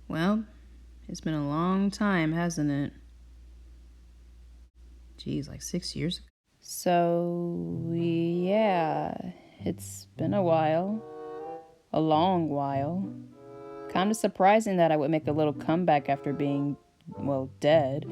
Well, it's been a long time, hasn't it? Geez, like 6 years ago. So, yeah, it's been a while. A long while. Kind of surprising that I would make a little comeback after being, well, dead.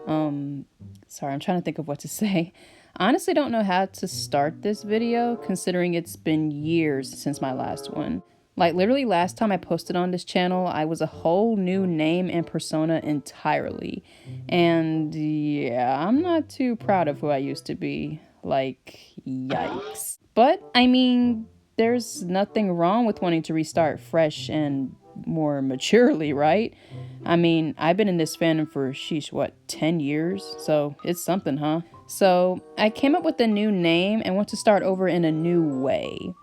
Sorry, I'm trying to think of what to say. I honestly don't know how to start this video, considering it's been years since my last one. Like, literally last time I posted on this channel, I was a whole new name and persona entirely. And yeah, I'm not too proud of who I used to be. Like, yikes. But, I mean, there's nothing wrong with wanting to restart fresh and more maturely, right? I mean, I've been in this fandom for, sheesh, what, 10 years? So it's something, huh? So I came up with a new name and want to start over in a new way.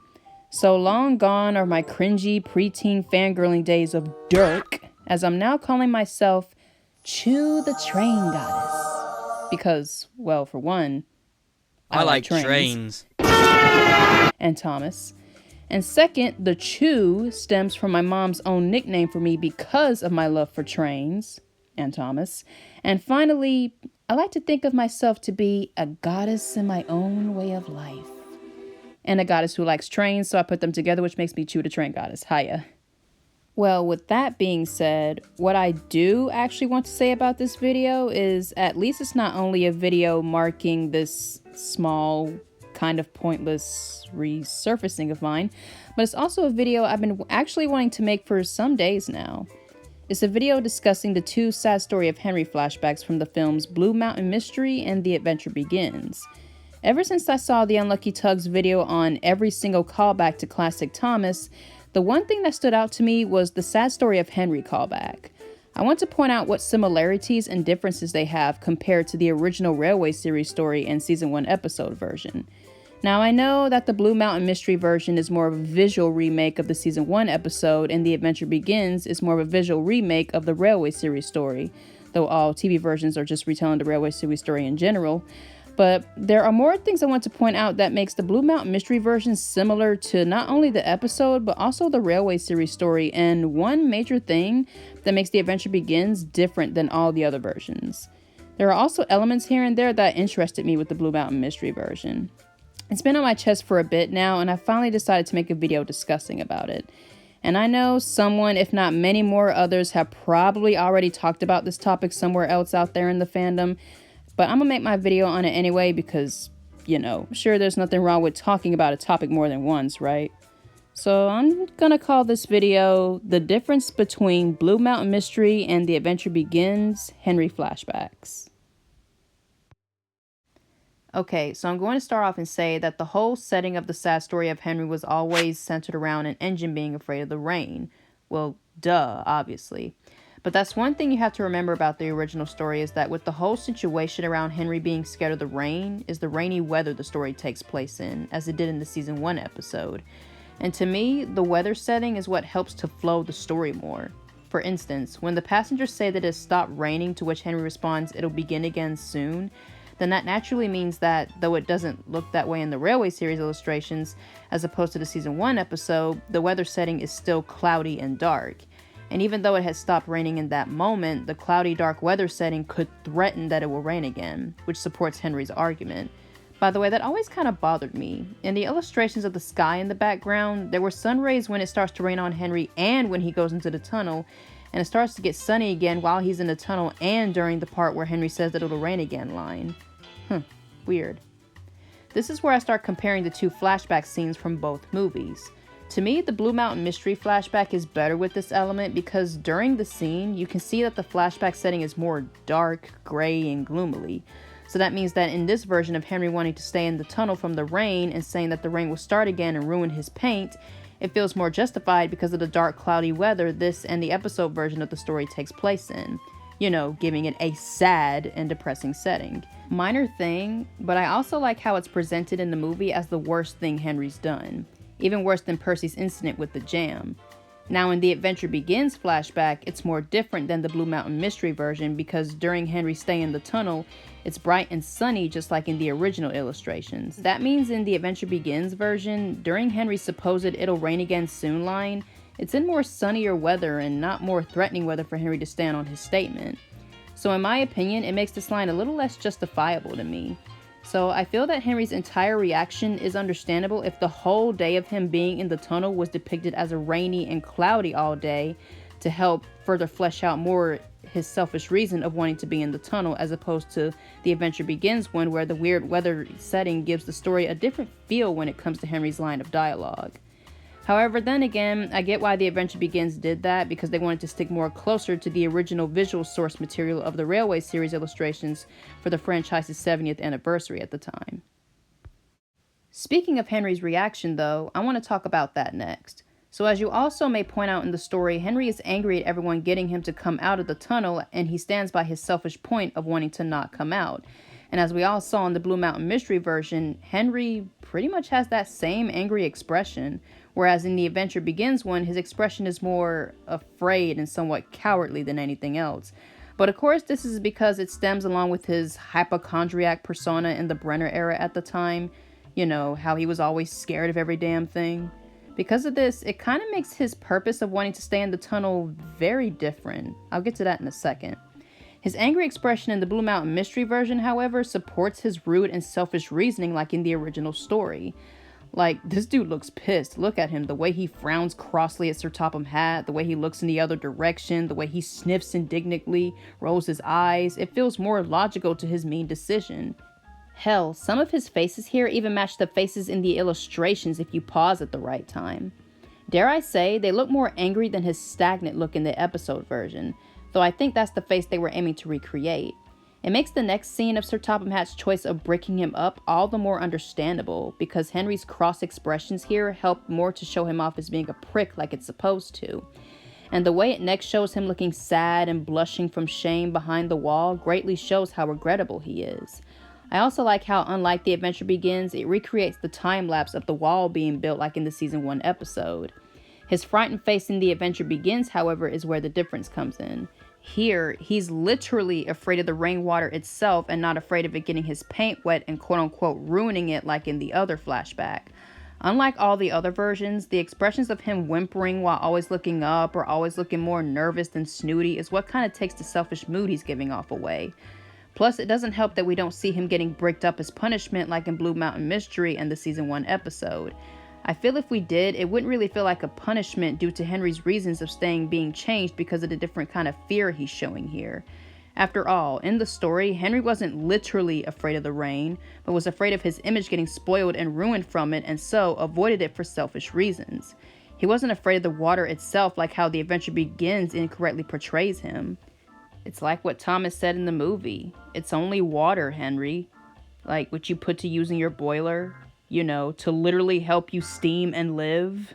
So long gone are my cringy preteen fangirling days of Dirk, as I'm now calling myself Chew the Train Goddess. Because, well, for one, I like trains. And Thomas. And second, the Chew stems from my mom's own nickname for me because of my love for trains and Thomas. And finally, I like to think of myself to be a goddess in my own way of life. And a goddess who likes trains, so I put them together, which makes me Chew the Train Goddess. Hiya. Well, with that being said, what I do actually want to say about this video is at least it's not only a video marking this small, kind of pointless resurfacing of mine, but it's also a video I've been actually wanting to make for some days now. It's a video discussing the two sad story of Henry flashbacks from the films Blue Mountain Mystery and The Adventure Begins. Ever since I saw the Unlucky Tug's video on every single callback to classic Thomas, the one thing that stood out to me was the sad story of Henry callback. I want to point out what similarities and differences they have compared to the original Railway series story and season 1 episode version. Now, I know that the Blue Mountain Mystery version is more of a visual remake of the season 1 episode, and The Adventure Begins is more of a visual remake of the Railway series story, though all TV versions are just retelling the Railway series story in general. But there are more things I want to point out that makes the Blue Mountain Mystery version similar to not only the episode, but also the Railway series story, and one major thing that makes The Adventure Begins different than all the other versions. There are also elements here and there that interested me with the Blue Mountain Mystery version. It's been on my chest for a bit now, and I finally decided to make a video discussing about it. And I know someone, if not many more others, have probably already talked about this topic somewhere else out there in the fandom, but I'm gonna make my video on it anyway because, you know, I'm sure there's nothing wrong with talking about a topic more than once, right? So I'm gonna call this video The Difference Between Blue Mountain Mystery and The Adventure Begins, Henry Flashbacks. Okay, so I'm going to start off and say that the whole setting of the sad story of Henry was always centered around an engine being afraid of the rain. Well, duh, obviously. But that's one thing you have to remember about the original story is that with the whole situation around Henry being scared of the rain is the rainy weather the story takes place in, as it did in the season 1 episode. And to me, the weather setting is what helps to flow the story more. For instance, when the passengers say that it stopped raining, to which Henry responds, "It'll begin again soon," then that naturally means that, though it doesn't look that way in the Railway series illustrations, as opposed to the season 1 episode, the weather setting is still cloudy and dark. And even though it has stopped raining in that moment, the cloudy dark weather setting could threaten that it will rain again, which supports Henry's argument. By the way, that always kind of bothered me. In the illustrations of the sky in the background, there were sun rays when it starts to rain on Henry and when he goes into the tunnel, and it starts to get sunny again while he's in the tunnel and during the part where Henry says that it'll rain again line. Weird. This is where I start comparing the two flashback scenes from both movies. To me, the Blue Mountain Mystery flashback is better with this element because during the scene, you can see that the flashback setting is more dark, gray, and gloomily. So that means that in this version of Henry wanting to stay in the tunnel from the rain and saying that the rain will start again and ruin his paint, it feels more justified because of the dark, cloudy weather this and the episode version of the story takes place in. You know, giving it a sad and depressing setting. Minor thing, but I also like how it's presented in the movie as the worst thing Henry's done. Even worse than Percy's incident with the jam. Now in The Adventure Begins flashback, it's more different than the Blue Mountain Mystery version because during Henry's stay in the tunnel, it's bright and sunny just like in the original illustrations. That means in The Adventure Begins version, during Henry's supposed "it'll rain again soon" line, It's in more sunnier weather and not more threatening weather for Henry to stand on his statement. So in my opinion, it makes this line a little less justifiable to me. So I feel that Henry's entire reaction is understandable if the whole day of him being in the tunnel was depicted as a rainy and cloudy all day to help further flesh out more his selfish reason of wanting to be in the tunnel, as opposed to The Adventure Begins one, where the weird weather setting gives the story a different feel when it comes to Henry's line of dialogue. However, then again, I get why The Adventure Begins did that, because they wanted to stick more closer to the original visual source material of the Railway series illustrations for the franchise's 70th anniversary at the time. Speaking of Henry's reaction though, I want to talk about that next. So as you also may point out in the story, Henry is angry at everyone getting him to come out of the tunnel, and he stands by his selfish point of wanting to not come out. And as we all saw in the Blue Mountain Mystery version, Henry pretty much has that same angry expression, whereas in The Adventure Begins one, his expression is more afraid and somewhat cowardly than anything else. But of course, this is because it stems along with his hypochondriac persona in the Brenner era at the time. You know, how he was always scared of every damn thing. Because of this, it kind of makes his purpose of wanting to stay in the tunnel very different. I'll get to that in a second. His angry expression in the Blue Mountain Mystery version, however, supports his rude and selfish reasoning like in the original story. Like, this dude looks pissed. Look at him. The way he frowns crossly at Sir Topham Hatt, the way he looks in the other direction, the way he sniffs indignantly, rolls his eyes. It feels more logical to his mean decision. Hell, some of his faces here even match the faces in the illustrations if you pause at the right time. Dare I say, they look more angry than his stagnant look in the episode version, though I think that's the face they were aiming to recreate. It makes the next scene of Sir Topham Hatt's choice of breaking him up all the more understandable, because Henry's cross expressions here help more to show him off as being a prick like it's supposed to. And the way it next shows him looking sad and blushing from shame behind the wall greatly shows how regrettable he is. I also like how, unlike The Adventure Begins, it recreates the time-lapse of the wall being built like in the season 1 episode. His frightened face in The Adventure Begins, however, is where the difference comes in. Here, he's literally afraid of the rainwater itself and not afraid of it getting his paint wet and quote-unquote ruining it like in the other flashback. Unlike all the other versions, the expressions of him whimpering while always looking up or always looking more nervous than snooty is what kind of takes the selfish mood he's giving off away. Plus, it doesn't help that we don't see him getting bricked up as punishment like in Blue Mountain Mystery and the season 1 episode. I feel if we did, it wouldn't really feel like a punishment due to Henry's reasons of staying being changed because of the different kind of fear he's showing here. After all, in the story, Henry wasn't literally afraid of the rain, but was afraid of his image getting spoiled and ruined from it, and so avoided it for selfish reasons. He wasn't afraid of the water itself like how The Adventure Begins incorrectly portrays him. It's like what Thomas said in the movie. It's only water, Henry. Like what you put to use in your boiler, you know, to literally help you steam and live.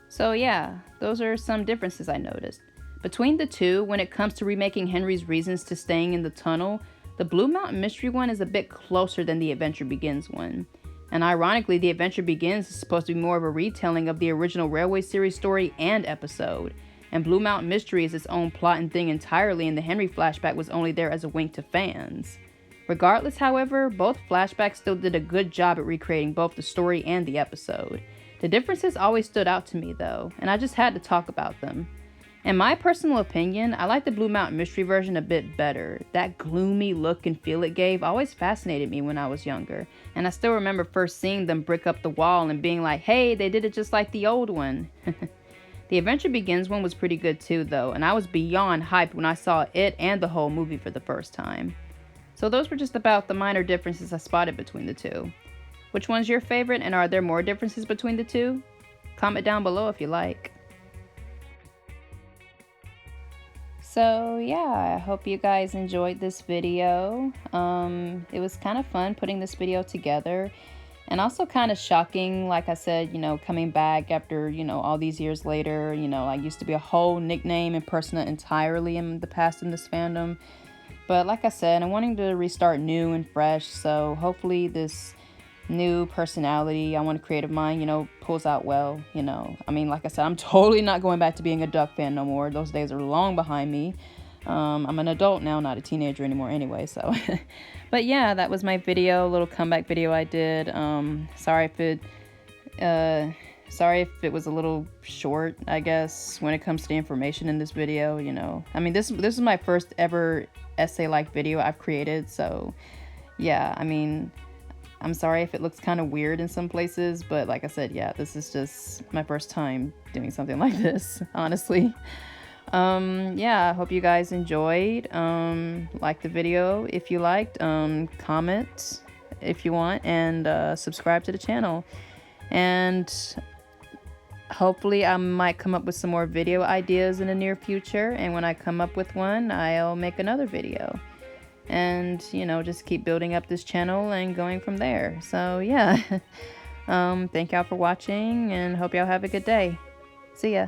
So yeah, those are some differences I noticed. Between the two, when it comes to remaking Henry's reasons to staying in the tunnel, the Blue Mountain Mystery one is a bit closer than The Adventure Begins one. And ironically, The Adventure Begins is supposed to be more of a retelling of the original Railway series story and episode. And Blue Mountain Mystery is its own plot and thing entirely, and the Henry flashback was only there as a wink to fans. Regardless, however, both flashbacks still did a good job at recreating both the story and the episode. The differences always stood out to me though, and I just had to talk about them. In my personal opinion, I like the Blue Mountain Mystery version a bit better. That gloomy look and feel it gave always fascinated me when I was younger, and I still remember first seeing them brick up the wall and being like, hey, they did it just like the old one. The Adventure Begins one was pretty good too though, and I was beyond hyped when I saw it and the whole movie for the first time. So those were just about the minor differences I spotted between the two. Which one's your favorite, and are there more differences between the two? Comment down below if you like. So yeah, I hope you guys enjoyed this video. It was kind of fun putting this video together. And also kind of shocking, like I said, you know, coming back after, you know, all these years later. You know, I used to be a whole nickname and persona entirely in the past in this fandom. But like I said, I'm wanting to restart new and fresh. So hopefully this new personality I want to create of mine, you know, pulls out well, you know. I mean, like I said, I'm totally not going back to being a Duck fan no more. Those days are long behind me. I'm an adult now, not a teenager anymore anyway, so. But yeah, that was my video, little comeback video I did. Sorry if it Sorry if it was a little short, I guess, when it comes to the information in this video, you know. I mean, this is my first ever essay-like video I've created, so yeah, I mean, I'm sorry if it looks kind of weird in some places, but like I said, yeah, this is just my first time doing something like this, honestly. Yeah, I hope you guys enjoyed. Like the video if you liked, comment if you want, and subscribe to the channel. And hopefully I might come up with some more video ideas in the near future, and when I come up with one, I'll make another video. And, you know, just keep building up this channel and going from there. So, yeah. Thank y'all for watching, and hope y'all have a good day. See ya.